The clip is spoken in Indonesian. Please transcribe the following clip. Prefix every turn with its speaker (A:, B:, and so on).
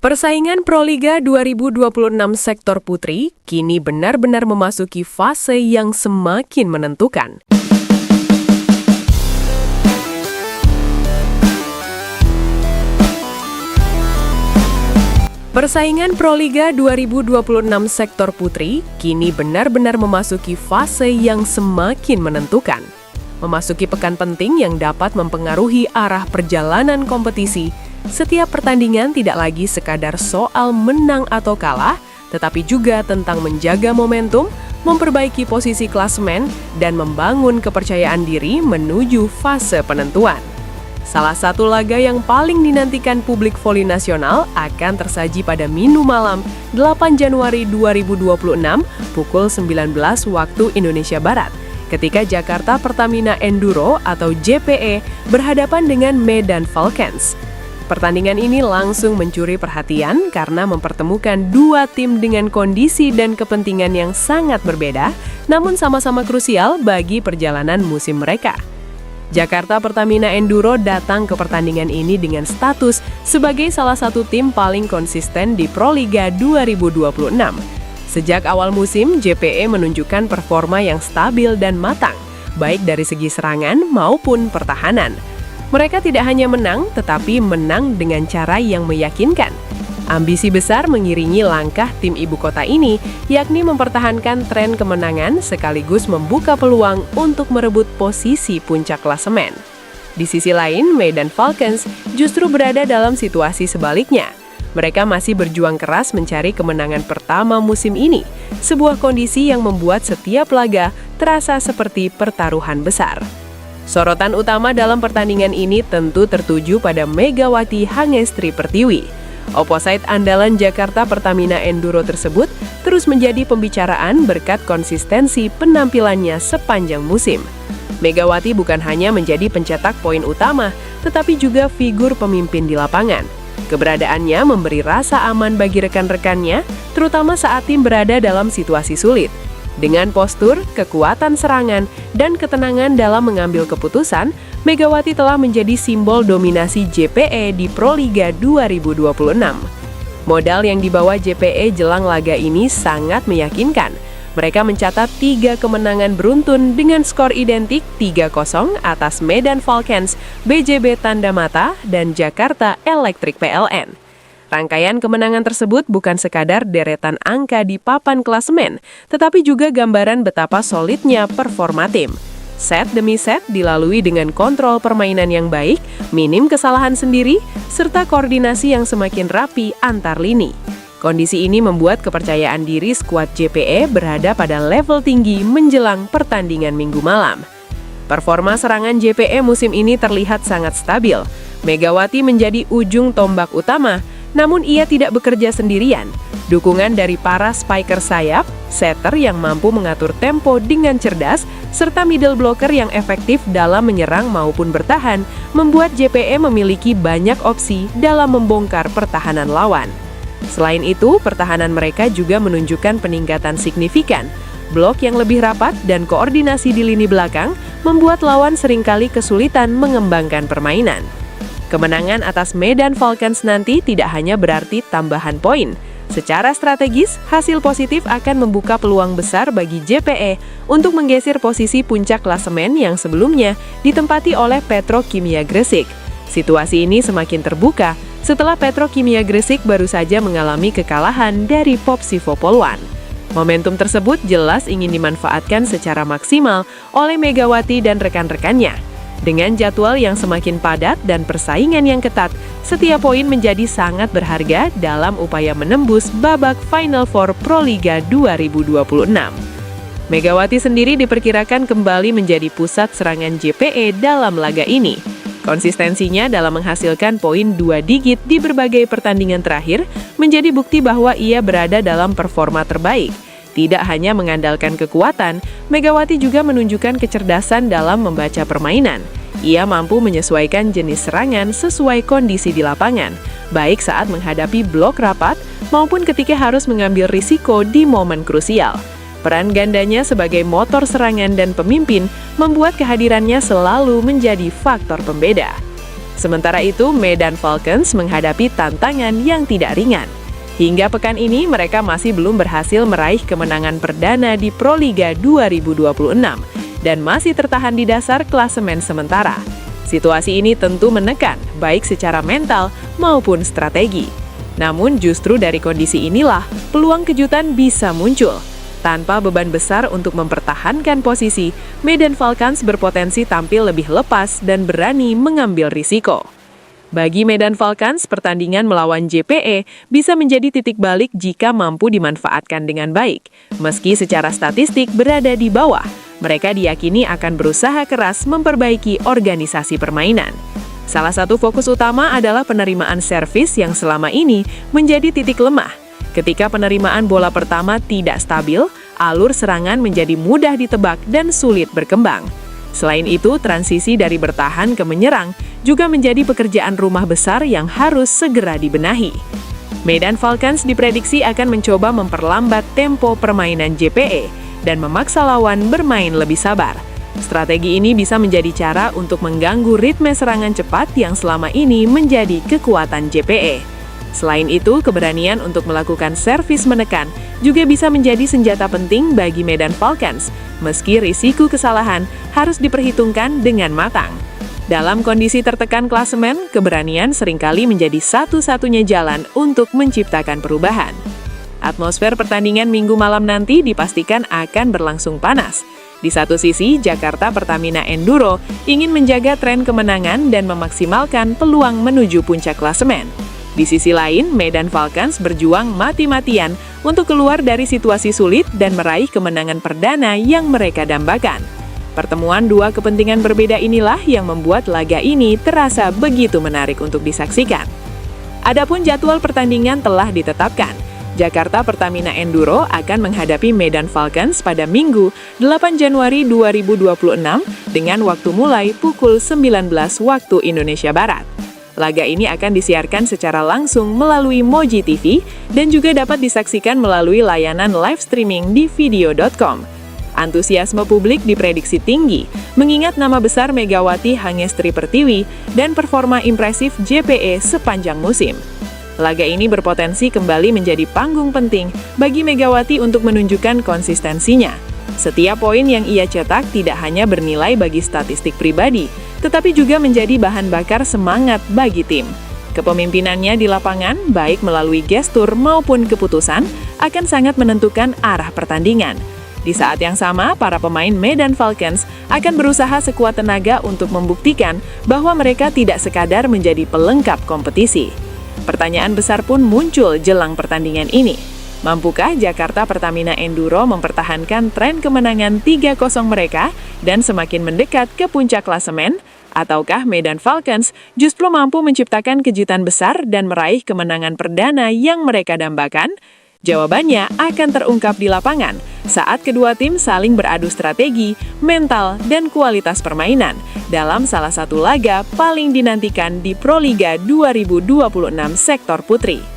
A: Persaingan Proliga 2026 sektor putri kini benar-benar memasuki fase yang semakin menentukan. Persaingan Proliga 2026 sektor putri kini benar-benar memasuki fase yang semakin menentukan. Memasuki pekan penting yang dapat mempengaruhi arah perjalanan kompetisi. Setiap pertandingan tidak lagi sekadar soal menang atau kalah, tetapi juga tentang menjaga momentum, memperbaiki posisi klasemen, dan membangun kepercayaan diri menuju fase penentuan. Salah satu laga yang paling dinantikan publik voli nasional akan tersaji pada Minggu malam 8 Januari 2026 pukul 19 waktu Indonesia Barat, ketika Jakarta Pertamina Enduro atau JPE berhadapan dengan Medan Falcons. Pertandingan ini langsung mencuri perhatian karena mempertemukan dua tim dengan kondisi dan kepentingan yang sangat berbeda, namun sama-sama krusial bagi perjalanan musim mereka. Jakarta Pertamina Enduro datang ke pertandingan ini dengan status sebagai salah satu tim paling konsisten di Proliga 2026. Sejak awal musim, JPE menunjukkan performa yang stabil dan matang, baik dari segi serangan maupun pertahanan. Mereka tidak hanya menang, tetapi menang dengan cara yang meyakinkan. Ambisi besar mengiringi langkah tim ibu kota ini, yakni mempertahankan tren kemenangan sekaligus membuka peluang untuk merebut posisi puncak klasemen. Di sisi lain, Medan Falcons justru berada dalam situasi sebaliknya. Mereka masih berjuang keras mencari kemenangan pertama musim ini, sebuah kondisi yang membuat setiap laga terasa seperti pertaruhan besar. Sorotan utama dalam pertandingan ini tentu tertuju pada Megawati Hangestri Pertiwi. Opposite andalan Jakarta Pertamina Enduro tersebut terus menjadi pembicaraan berkat konsistensi penampilannya sepanjang musim. Megawati bukan hanya menjadi pencetak poin utama, tetapi juga figur pemimpin di lapangan. Keberadaannya memberi rasa aman bagi rekan-rekannya, terutama saat tim berada dalam situasi sulit. Dengan postur, kekuatan serangan, dan ketenangan dalam mengambil keputusan, Megawati telah menjadi simbol dominasi JPE di Proliga 2026. Modal yang dibawa JPE jelang laga ini sangat meyakinkan. Mereka mencatat 3 kemenangan beruntun dengan skor identik 3-0 atas Medan Falcons, BJB Tanda Mata, dan Jakarta Electric PLN. Rangkaian kemenangan tersebut bukan sekadar deretan angka di papan klasemen, tetapi juga gambaran betapa solidnya performa tim. Set demi set dilalui dengan kontrol permainan yang baik, minim kesalahan sendiri, serta koordinasi yang semakin rapi antar lini. Kondisi ini membuat kepercayaan diri skuad JPE berada pada level tinggi menjelang pertandingan Minggu malam. Performa serangan JPE musim ini terlihat sangat stabil. Megawati menjadi ujung tombak utama, namun ia tidak bekerja sendirian. Dukungan dari para spiker sayap, setter yang mampu mengatur tempo dengan cerdas, serta middle blocker yang efektif dalam menyerang maupun bertahan, membuat JPE memiliki banyak opsi dalam membongkar pertahanan lawan. Selain itu, pertahanan mereka juga menunjukkan peningkatan signifikan. Blok yang lebih rapat dan koordinasi di lini belakang membuat lawan seringkali kesulitan mengembangkan permainan. Kemenangan atas Medan Falcons nanti tidak hanya berarti tambahan poin. Secara strategis, hasil positif akan membuka peluang besar bagi JPE untuk menggeser posisi puncak klasemen yang sebelumnya ditempati oleh Petrokimia Gresik. Situasi ini semakin terbuka setelah Petrokimia Gresik baru saja mengalami kekalahan dari Popsivo Poluan. Momentum tersebut jelas ingin dimanfaatkan secara maksimal oleh Megawati dan rekan-rekannya. Dengan jadwal yang semakin padat dan persaingan yang ketat, setiap poin menjadi sangat berharga dalam upaya menembus babak Final Four Proliga 2026. Megawati sendiri diperkirakan kembali menjadi pusat serangan JPE dalam laga ini. Konsistensinya dalam menghasilkan poin 2 digit di berbagai pertandingan terakhir menjadi bukti bahwa ia berada dalam performa terbaik. Tidak hanya mengandalkan kekuatan, Megawati juga menunjukkan kecerdasan dalam membaca permainan. Ia mampu menyesuaikan jenis serangan sesuai kondisi di lapangan, baik saat menghadapi blok rapat maupun ketika harus mengambil risiko di momen krusial. Peran gandanya sebagai motor serangan dan pemimpin membuat kehadirannya selalu menjadi faktor pembeda. Sementara itu, Medan Falcons menghadapi tantangan yang tidak ringan. Hingga pekan ini, mereka masih belum berhasil meraih kemenangan perdana di Proliga 2026 dan masih tertahan di dasar klasemen sementara. Situasi ini tentu menekan, baik secara mental maupun strategi. Namun justru dari kondisi inilah, peluang kejutan bisa muncul. Tanpa beban besar untuk mempertahankan posisi, Medan Falcons berpotensi tampil lebih lepas dan berani mengambil risiko. Bagi Medan Falcons, pertandingan melawan JPE bisa menjadi titik balik jika mampu dimanfaatkan dengan baik. Meski secara statistik berada di bawah, mereka diyakini akan berusaha keras memperbaiki organisasi permainan. Salah satu fokus utama adalah penerimaan servis yang selama ini menjadi titik lemah. Ketika penerimaan bola pertama tidak stabil, alur serangan menjadi mudah ditebak dan sulit berkembang. Selain itu, transisi dari bertahan ke menyerang juga menjadi pekerjaan rumah besar yang harus segera dibenahi. Medan Falcons diprediksi akan mencoba memperlambat tempo permainan JPE dan memaksa lawan bermain lebih sabar. Strategi ini bisa menjadi cara untuk mengganggu ritme serangan cepat yang selama ini menjadi kekuatan JPE. Selain itu, keberanian untuk melakukan servis menekan juga bisa menjadi senjata penting bagi Medan Falcons, meski risiko kesalahan harus diperhitungkan dengan matang. Dalam kondisi tertekan klasemen, keberanian seringkali menjadi satu-satunya jalan untuk menciptakan perubahan. Atmosfer pertandingan Minggu malam nanti dipastikan akan berlangsung panas. Di satu sisi, Jakarta Pertamina Enduro ingin menjaga tren kemenangan dan memaksimalkan peluang menuju puncak klasemen. Di sisi lain, Medan Falcons berjuang mati-matian untuk keluar dari situasi sulit dan meraih kemenangan perdana yang mereka dambakan. Pertemuan dua kepentingan berbeda inilah yang membuat laga ini terasa begitu menarik untuk disaksikan. Adapun jadwal pertandingan telah ditetapkan. Jakarta Pertamina Enduro akan menghadapi Medan Falcons pada Minggu 8 Januari 2026 dengan waktu mulai pukul 19 waktu Indonesia Barat. Laga ini akan disiarkan secara langsung melalui Moji TV dan juga dapat disaksikan melalui layanan live streaming di video.com. Antusiasme publik diprediksi tinggi, mengingat nama besar Megawati Hangestri Pertiwi dan performa impresif JPE sepanjang musim. Laga ini berpotensi kembali menjadi panggung penting bagi Megawati untuk menunjukkan konsistensinya. Setiap poin yang ia cetak tidak hanya bernilai bagi statistik pribadi, tetapi juga menjadi bahan bakar semangat bagi tim. Kepemimpinannya di lapangan, baik melalui gestur maupun keputusan, akan sangat menentukan arah pertandingan. Di saat yang sama, para pemain Medan Falcons akan berusaha sekuat tenaga untuk membuktikan bahwa mereka tidak sekadar menjadi pelengkap kompetisi. Pertanyaan besar pun muncul jelang pertandingan ini. Mampukah Jakarta Pertamina Enduro mempertahankan tren kemenangan 3-0 mereka dan semakin mendekat ke puncak klasemen? Ataukah Medan Falcons justru mampu menciptakan kejutan besar dan meraih kemenangan perdana yang mereka dambakan? Jawabannya akan terungkap di lapangan saat kedua tim saling beradu strategi, mental, dan kualitas permainan dalam salah satu laga paling dinantikan di Proliga 2026 sektor putri.